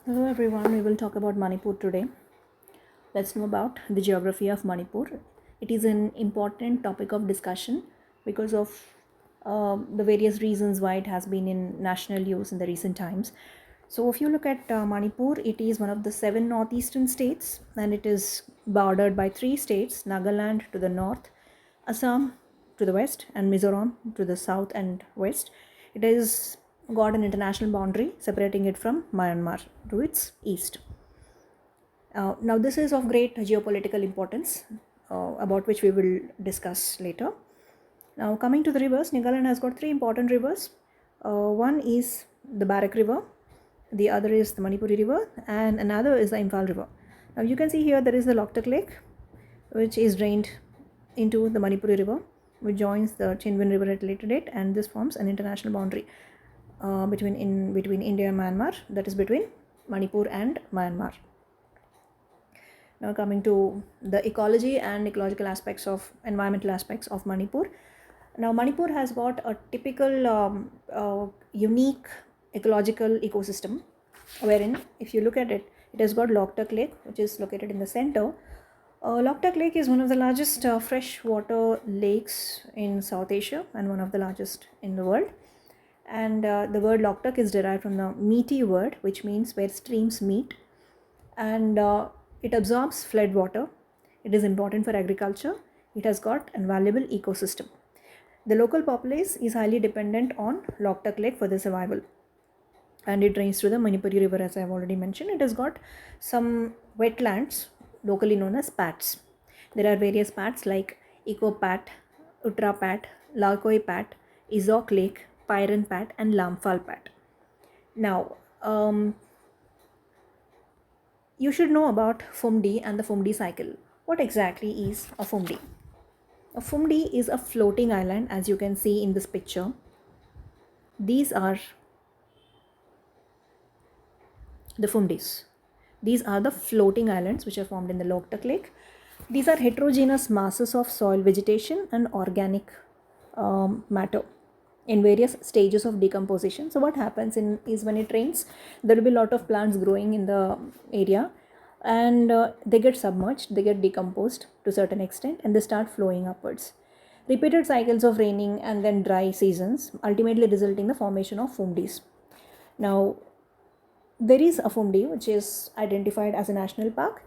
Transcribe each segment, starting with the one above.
Hello everyone, we will talk about Manipur today. Let's know about the geography of Manipur. It is an important topic of discussion because of the various reasons why it has been in national use in the recent times. So, if you look at Manipur, it is one of the seven northeastern states and it is bordered by three states: Nagaland to the north, Assam to the west, and Mizoram to the south and west. It has got an international boundary separating it from Myanmar to its east. Now, this is of great geopolitical importance, about which we will discuss later. Now, coming to the rivers, Nagaland has got three important rivers. One is the Barak River, the other is the Manipuri River, and another is the Imphal River. Now, you can see here there is the Loktak Lake, which is drained into the Manipuri River, which joins the Chinwin River at a later date, and this forms an international boundary between India and Myanmar, that is between Manipur and Myanmar. Now coming to the ecology and ecological aspects of environmental aspects of Manipur. Now Manipur has got a typical unique ecological ecosystem, wherein if you look at it, it has got Loktak Lake, which is located in the center. Loktak Lake is one of the largest freshwater lakes in South Asia and one of the largest in the world. And the word Loktak is derived from the meety word, which means where streams meet, and it absorbs flood water. It is important for agriculture. It has got a valuable ecosystem. The local populace is highly dependent on Loktak Lake for their survival, and it drains through the Manipuri River, as I have already mentioned. It has got some wetlands locally known as pats. There are various pats like Eco Pat, Uttra Pat, Lalkoi Pat, Izok Lake, Pyron Pat, and Lamphal Pat. Now, you should know about Fumdi and the Fumdi cycle. What exactly is a Fumdi? A Fumdi is a floating island, as you can see in this picture. These are the Fumdis. These are the floating islands which are formed in the Loktak Lake. These are heterogeneous masses of soil vegetation and organic matter in various stages of decomposition. So what happens is when it rains, there will be a lot of plants growing in the area, and they get submerged, they get decomposed to a certain extent, and they start flowing upwards. Repeated cycles of raining and then dry seasons ultimately result in the formation of Fumdis. Now, there is a Fumdi which is identified as a national park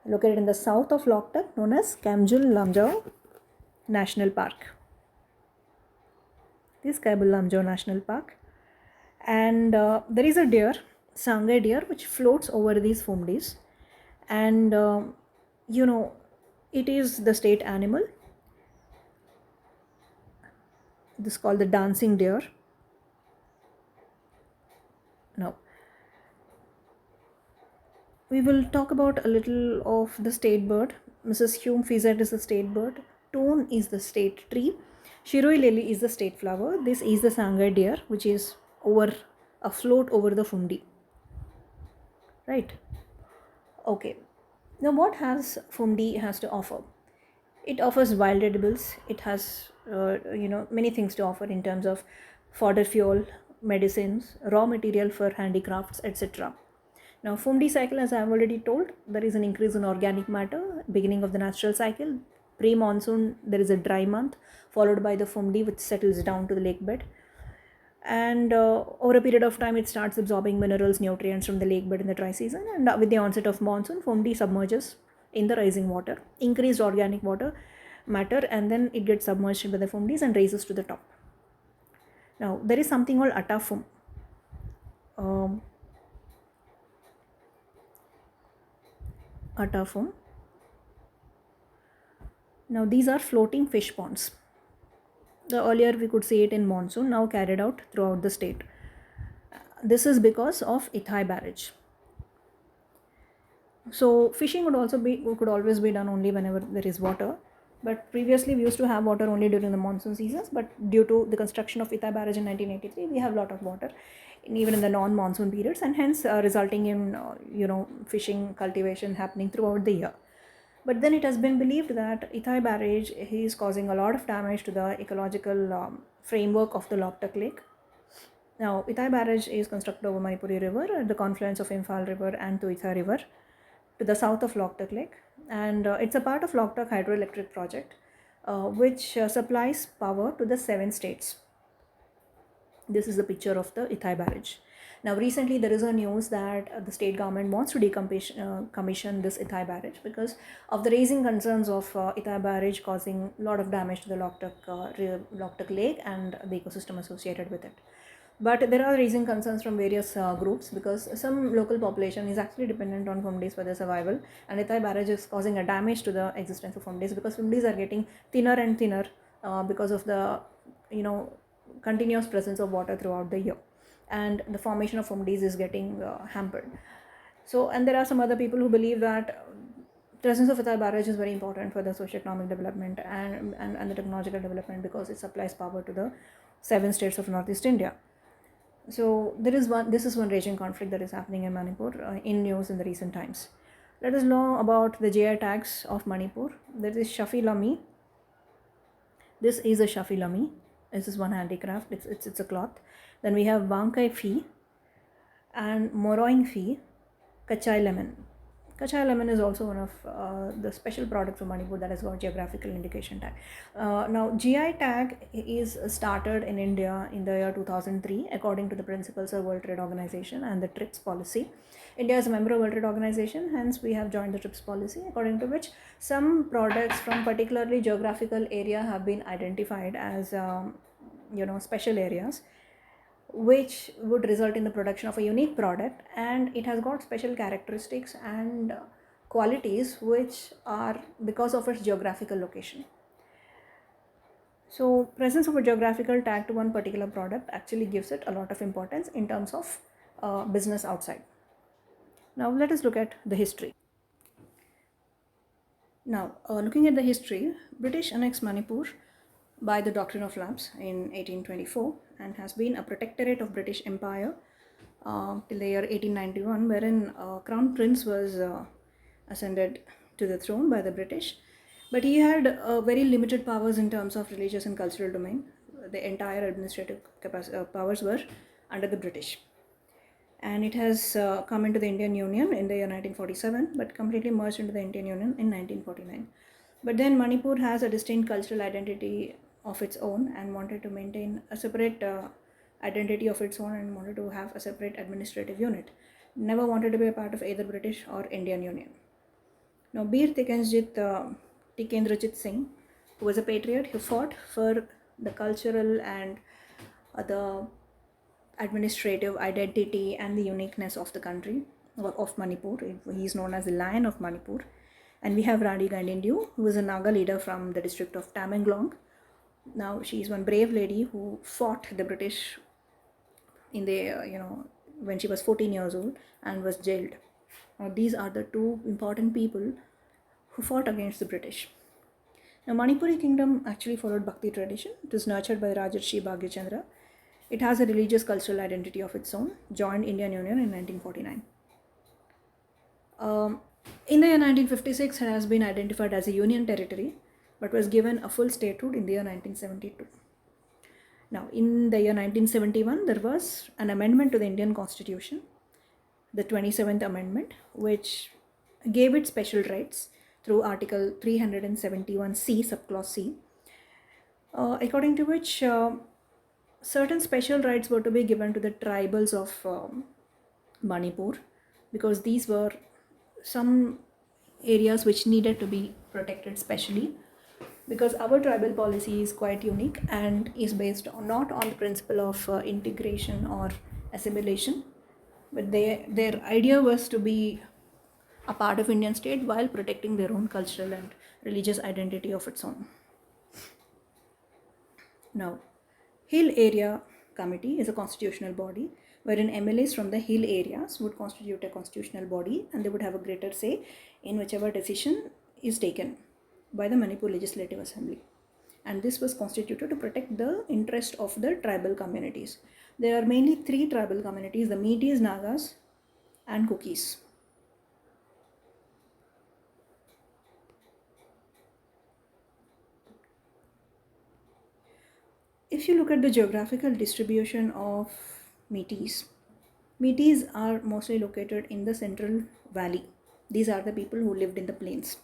located in the south of Loktak, known as Kamjul Lamjau National Park. This Kaibul Lamjau National Park, and there is a deer, Sangai deer, which floats over these Fumdis, and you know, it is the state animal. This is called the dancing deer. Now, we will talk about a little of the state bird. Mrs. Hume Fizet is the state bird. Toon is the state tree. Shiroi lily is the state flower. This is the Sangai deer, which is afloat over the Fumdi. Right? Okay. Now, what has Fumdi has to offer? It offers wild edibles. It has many things to offer in terms of fodder fuel, medicines, raw material for handicrafts, etc. Now, Fumdi cycle, as I have already told, there is an increase in organic matter, beginning of the natural cycle. Pre-monsoon, there is a dry month, followed by the Fumdi, which settles down to the lake bed. And over a period of time, it starts absorbing minerals, nutrients from the lake bed in the dry season. And with the onset of monsoon, Fumdi submerges in the rising water, increased organic water matter, and then it gets submerged by the Fumdis and rises to the top. Now, there is something called Atafum. Atafum. Now, these are floating fish ponds. Earlier we could see it in monsoon, now carried out throughout the state. This is because of Ithai barrage. So fishing could always be done only whenever there is water. But previously we used to have water only during the monsoon seasons. But due to the construction of Ithai barrage in 1983, we have a lot of water, even in the non-monsoon periods, and hence resulting in fishing cultivation happening throughout the year. But then it has been believed that Ithai barrage is causing a lot of damage to the ecological framework of the Loktak Lake. Now, Itai Barrage is constructed over Manipuri River at the confluence of Imphal River and Tuitha River to the south of Loktak Lake. And it's a part of Loktak Hydroelectric Project, which supplies power to the 7 states. This is the picture of the Ithai barrage. Now, recently there is a news that the state government wants to decommission this Ithai barrage because of the raising concerns of Ithai barrage causing a lot of damage to the Loktak Lake and the ecosystem associated with it. But there are raising concerns from various groups because some local population is actually dependent on Fumdis for their survival, and Ithai barrage is causing a damage to the existence of Fumdis because Fumdis are getting thinner and thinner because of the continuous presence of water throughout the year, and the formation of Fumdis is getting hampered. So, and there are some other people who believe that presence of Ithai barrage is very important for the socio-economic development and the technological development because it supplies power to the 7 states of Northeast India. So this is one raging conflict that is happening in Manipur in news in the recent times. Let us know about the GI tags of Manipur. There is Shafi Lami. This is a Shafi Lami. This is one handicraft. It's a cloth. Then we have Wankai Fi and Moroing Fi, Kachai Lemon. Kachai lemon is also one of the special products of Manipur that has got geographical indication tag. Now, GI tag is started in India in the year 2003 according to the principles of World Trade Organization and the TRIPS policy. India is a member of World Trade Organization, hence we have joined the TRIPS policy, according to which some products from particularly geographical area have been identified as special areas, which would result in the production of a unique product, and it has got special characteristics and qualities which are because of its geographical location. So presence of a geographical tag to one particular product actually gives it a lot of importance in terms of business outside. Now let us look at the history. Now, looking at the history, British annexed Manipur by the Doctrine of Lapse in 1824 and has been a protectorate of British Empire till the year 1891, wherein Crown Prince was ascended to the throne by the British, but he had very limited powers in terms of religious and cultural domain. The entire administrative powers were under the British. And it has come into the Indian Union in the year 1947, but completely merged into the Indian Union in 1949. But then Manipur has a distinct cultural identity of its own and wanted to maintain a separate identity of its own and wanted to have a separate administrative unit. Never wanted to be a part of either British or Indian Union. Now, Bir Tikendrajit Singh, who was a patriot, who fought for the cultural and the administrative identity and the uniqueness of the country, of Manipur. He is known as the Lion of Manipur. And we have Rani Gaidindu, who is a Naga leader from the district of Tamenglong. Now, she is one brave lady who fought the British in the, when she was 14 years old and was jailed. Now, these are the two important people who fought against the British. Now, Manipuri kingdom actually followed Bhakti tradition. It was nurtured by Rajarshi Bhagyachandra. It has a religious cultural identity of its own, joined Indian Union in 1949. In the year 1956, it has been identified as a union territory, but was given a full statehood in the year 1972. Now, in the year 1971, there was an amendment to the Indian Constitution, the 27th Amendment, which gave it special rights through Article 371C, subclause C, according to which certain special rights were to be given to the tribals of Manipur, because these were some areas which needed to be protected specially, because our tribal policy is quite unique and is based not on the principle of integration or assimilation, but their idea was to be a part of Indian state while protecting their own cultural and religious identity of its own. Now, Hill Area Committee is a constitutional body wherein MLAs from the hill areas would constitute a constitutional body and they would have a greater say in whichever decision is taken by the Manipur Legislative Assembly. And this was constituted to protect the interest of the tribal communities. There are mainly 3 tribal communities: the Meiteis, Nagas, and Kukis. If you look at the geographical distribution of Metis. Metis are mostly located in the Central Valley. These are the people who lived in the plains.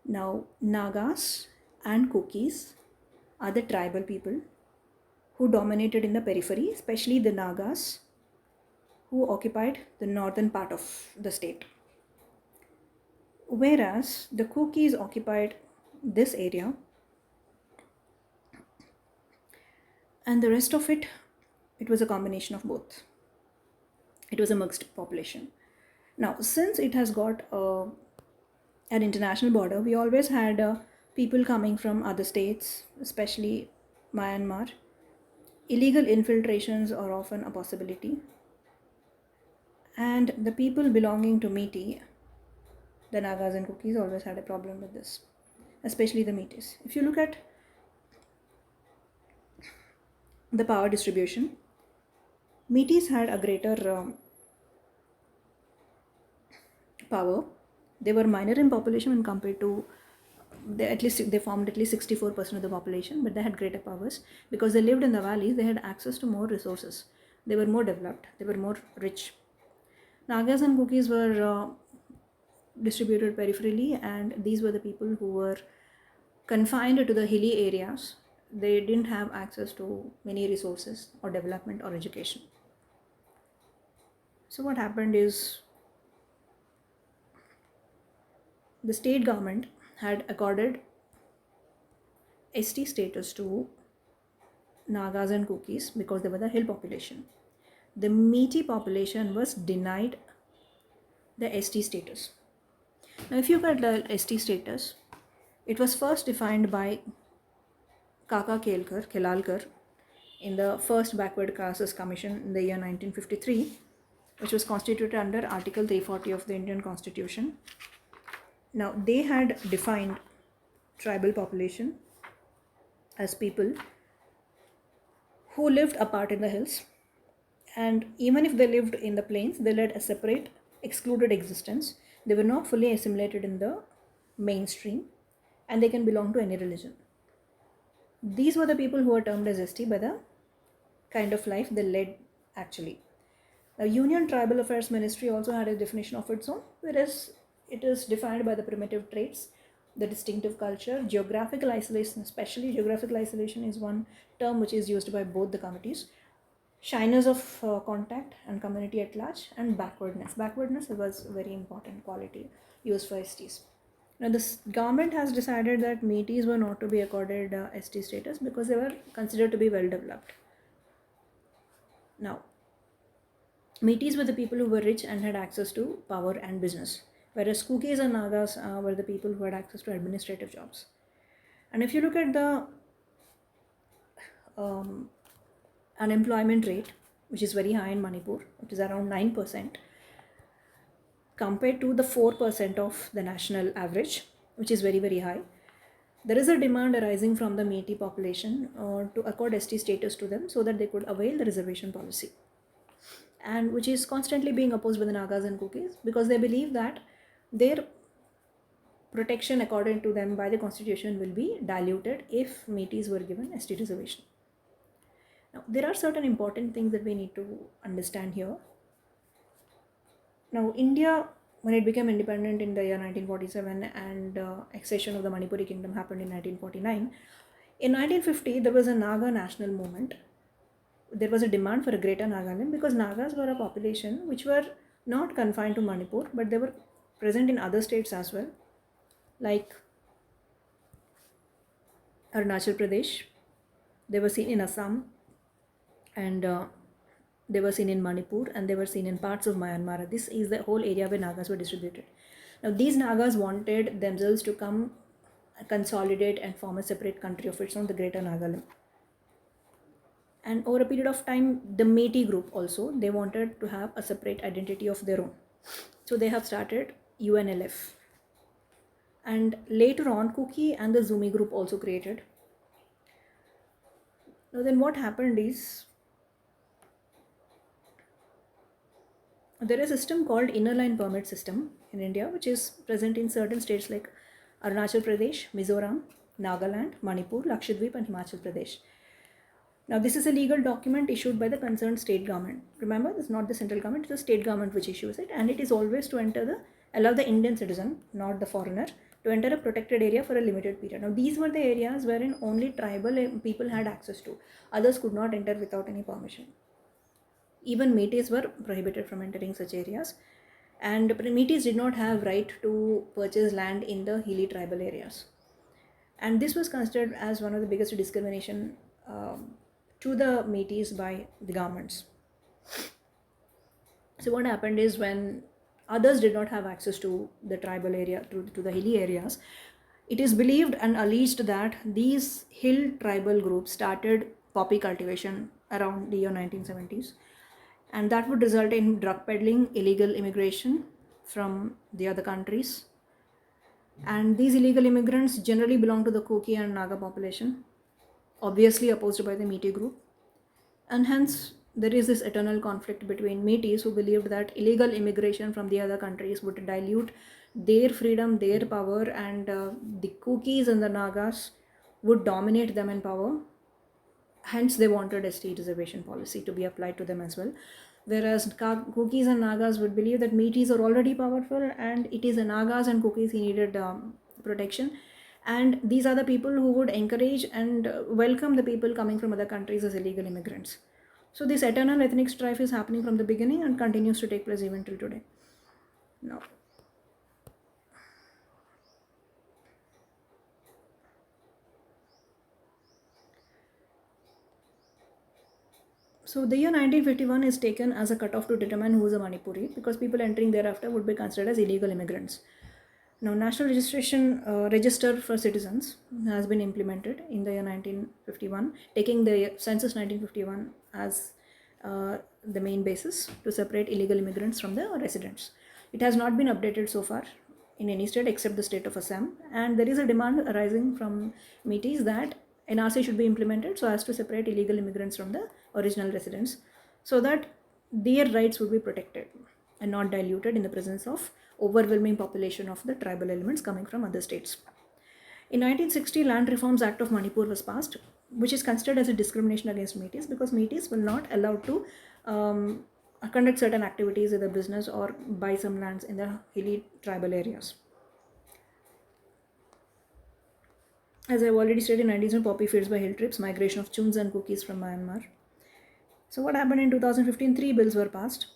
Now, Nagas and Kukis are the tribal people who dominated in the periphery, especially the Nagas who occupied the northern part of the state. Whereas the Kukis occupied this area and the rest of it, it was a combination of both. It was a mixed population. Now, since it has got an international border, we always had people coming from other states, especially Myanmar. Illegal infiltrations are often a possibility. And the people belonging to Metis, the Nagas and Kukis, always had a problem with this, especially the Metis. If you look at the power distribution, Metis had a greater power. They were minor in population when compared to they formed at least 64% of the population, but they had greater powers because they lived in the valleys. They had access to more resources. They were more developed. They were more rich. Nagas and Kukis were distributed peripherally, and these were the people who were confined to the hilly areas. They didn't have access to many resources or development or education. So what happened is the state government had accorded ST status to Nagas and Kukis because they were the hill population. The Metis population was denied the ST status. Now, if you look at the ST status, it was first defined by Kaka Kelalkar in the first Backward Castes Commission in the year 1953, which was constituted under Article 340 of the Indian Constitution. Now, they had defined tribal population as people who lived apart in the hills, and even if they lived in the plains, they led a separate, excluded existence. They were not fully assimilated in the mainstream, and they can belong to any religion. These were the people who were termed as ST by the kind of life they led actually. The Union Tribal Affairs Ministry also had a definition of its own, whereas it is defined by the primitive traits, the distinctive culture, geographical isolation, especially geographical isolation is one term which is used by both the committees, shyness of contact and community at large, and backwardness. Backwardness was a very important quality used for STs. Now, the government has decided that Metis were not to be accorded ST status because they were considered to be well developed. Now, Metis were the people who were rich and had access to power and business, whereas Kukis and Nagas were the people who had access to administrative jobs. And if you look at the unemployment rate, which is very high in Manipur, it is around 9%, compared to the 4% of the national average, which is very, very high. There is a demand arising from the Metis population to accord ST status to them so that they could avail the reservation policy, and which is constantly being opposed by the Nagas and Kukis because they believe that their protection according to them by the constitution will be diluted if Metis were given ST reservation. Now, there are certain important things that we need to understand here. Now, India, when it became independent in the year 1947 and accession of the Manipuri kingdom happened in 1949, in 1950 there was a Naga national movement. There was a demand for a greater Nagaland because Nagas were a population which were not confined to Manipur, but they were present in other states as well, like Arunachal Pradesh. They were seen in Assam, and they were seen in Manipur, and they were seen in parts of Myanmar. This is the whole area where Nagas were distributed. Now, these Nagas wanted themselves to come, consolidate, and form a separate country of its own, the Greater Nagaland. And over a period of time, the Metis group also, they wanted to have a separate identity of their own. So they have started UNLF. And later on, Kuki and the Zumi group also created. Now then what happened is, there is a system called Inner Line Permit System in India, which is present in certain states like Arunachal Pradesh, Mizoram, Nagaland, Manipur, Lakshadweep, and Himachal Pradesh. Now, this is a legal document issued by the concerned state government. Remember, this is not the central government, it's the state government which issues it, and it is always to allow the Indian citizen, not the foreigner, to enter a protected area for a limited period. Now, these were the areas wherein only tribal people had access to. Others could not enter without any permission. Even Metis were prohibited from entering such areas, and Metis did not have right to purchase land in the hilly tribal areas. And this was considered as one of the biggest discrimination to the Metis by the governments. So what happened is, when others did not have access to the tribal area, to the hilly areas, it is believed and alleged that these hill tribal groups started poppy cultivation around the year 1970s, and that would result in drug peddling, illegal immigration from the other countries. And these illegal immigrants generally belong to the Kuki and Naga population, obviously opposed by the Metis group. And hence, there is this eternal conflict between Metis, who believed that illegal immigration from the other countries would dilute their freedom, their power, and the Kukis and the Nagas would dominate them in power. Hence, they wanted a state reservation policy to be applied to them as well. Whereas Kukis and Nagas would believe that Metis are already powerful, and it is the Nagas and Kukis who needed protection. And these are the people who would encourage and welcome the people coming from other countries as illegal immigrants. So this eternal ethnic strife is happening from the beginning and continues to take place even till today. Now, so the year 1951 is taken as a cutoff to determine who is a Manipuri, because people entering thereafter would be considered as illegal immigrants. Now, National Registration Register for Citizens has been implemented in the year 1951, taking the census 1951 as the main basis to separate illegal immigrants from the residents. It has not been updated so far in any state except the state of Assam, and there is a demand arising from Metis that NRC should be implemented so as to separate illegal immigrants from the original residents, so that their rights would be protected and not diluted in the presence of overwhelming population of the tribal elements coming from other states. In 1960, Land Reforms Act of Manipur was passed, which is considered as a discrimination against Metis, because Metis were not allowed to conduct certain activities, either business or buy some lands in the hilly tribal areas. As I've already stated, in 90s, poppy fields by hill trips, migration of Chuns and Kukis from Myanmar. So what happened in 2015? 3 bills were passed.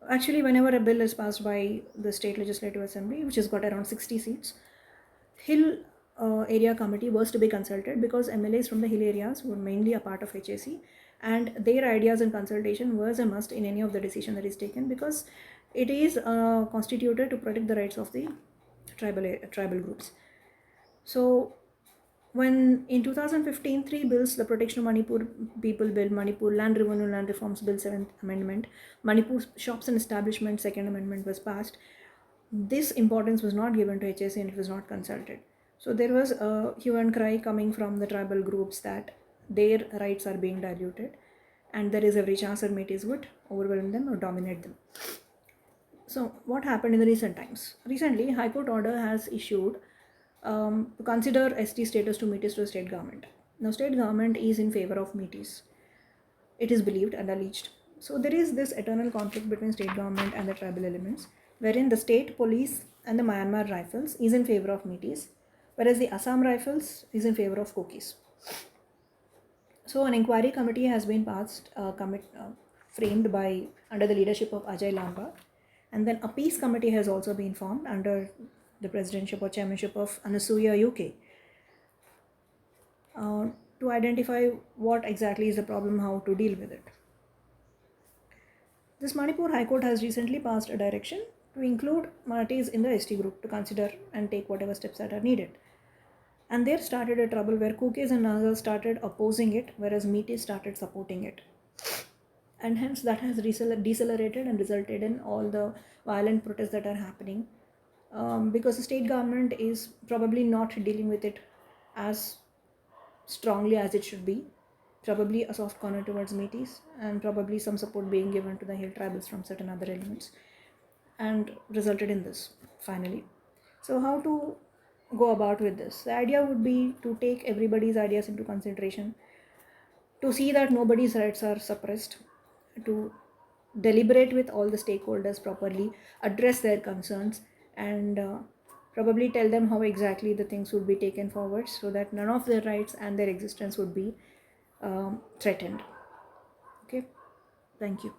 Actually, whenever a bill is passed by the State Legislative Assembly, which has got around 60 seats, Hill Area Committee was to be consulted, because MLAs from the hill areas were mainly a part of HAC, and their ideas and consultation was a must in any of the decision that is taken, because it is constituted to protect the rights of the tribal groups. So when in 2015, 3 bills, the Protection of Manipur People Bill, Manipur Land Revenue Land Reforms Bill 7th Amendment, Manipur Shops and Establishments 2nd Amendment was passed, this importance was not given to HAC and it was not consulted. So there was a hue and cry coming from the tribal groups that their rights are being diluted, and there is every chance that Metis would overwhelm them or dominate them. So what happened in the recent times? Recently, High Court order has issued to consider ST status to Metis to the state government. Now, state government is in favor of Metis, it is believed and alleged. So there is this eternal conflict between state government and the tribal elements, wherein the state police and the Myanmar Rifles is in favor of Metis, whereas the Assam Rifles is in favor of Kukis. So an inquiry committee has been passed, framed by under the leadership of Ajay Lamba, and then a peace committee has also been formed under the presidentship or chairmanship of Anasuya UK, to identify what exactly is the problem, how to deal with it. This Manipur High Court has recently passed a direction to include Marathis in the ST group to consider and take whatever steps that are needed. And there started a trouble where Kukis and Nagas started opposing it, whereas Metis started supporting it. And hence that has decelerated and resulted in all the violent protests that are happening, because the state government is probably not dealing with it as strongly as it should be. Probably a soft corner towards Metis, and probably some support being given to the hill tribals from certain other elements, and resulted in this finally. So how to go about with this? The idea would be to take everybody's ideas into consideration, to see that nobody's rights are suppressed, to deliberate with all the stakeholders properly, address their concerns, and probably tell them how exactly the things would be taken forward so that none of their rights and their existence would be threatened. Okay, thank you.